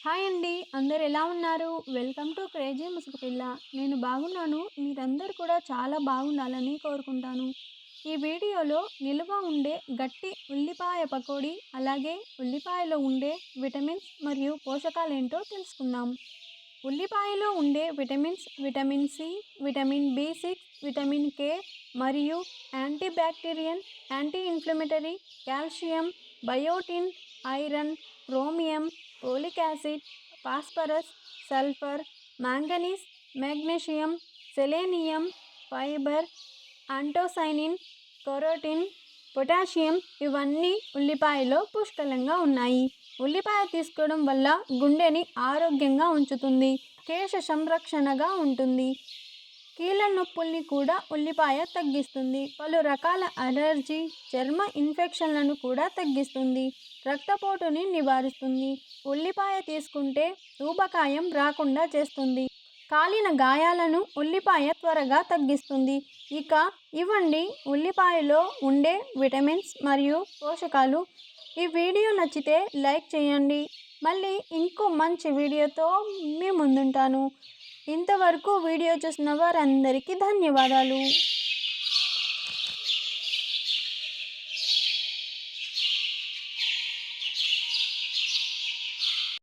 Hi అండి. అందరూ ఎలా ఉన్నారు? వెల్కమ్ టు క్రేజీ ముసుగు పిల్ల. నేను బాగున్నాను. మీరందరూ కూడా చాలా బాగుండాలని కోరుకుంటాను. ఈ వీడియోలో నిలువ ఉండే గట్టి ఉల్లిపాయ పకోడీ, అలాగే ఉల్లిపాయలో ఉండే విటమిన్స్ మరియు పోషకాలేంటో తెలుసుకుందాం. ఉల్లిపాయలో ఉండే విటమిన్స్ విటమిన్ సి, విటమిన్ బి6, విటమిన్ కే మరియు antibacterial, anti inflammatory, calcium, biotin, iron, chromium, folic acid, phosphorus, sulphur, manganese, magnesium, selenium, fibre, anthocyanin, carotene, potassium ఇవన్నీ ఉల్లిపాయలో పుష్కలంగా ఉన్నాయి. ఉల్లిపాయ తీసుకోవడం వల్ల గుండెని ఆరోగ్యంగా ఉంచుతుంది, కేశ సంరక్షణగా ఉంటుంది, కీళ్ళ నొప్పుల్ని కూడా ఉల్లిపాయ తగ్గిస్తుంది, పలు రకాల అలర్జీ, చర్మ ఇన్ఫెక్షన్లను కూడా తగ్గిస్తుంది, రక్తపోటుని నివారిస్తుంది. ఉల్లిపాయ తీసుకుంటే ఊబకాయం రాకుండా చేస్తుంది, కాలిన గాయాలను ఉల్లిపాయ త్వరగా తగ్గిస్తుంది. ఇక ఇవ్వండి ఉల్లిపాయలో ఉండే విటమిన్స్ మరియు పోషకాలు. ఈ వీడియో నచ్చితే లైక్ చేయండి. మళ్ళీ ఇంకో మంచి వీడియోతో మీ ముందుంటాను. ఇంతవరకు వీడియో చూసిన వారందరికీ ధన్యవాదాలు.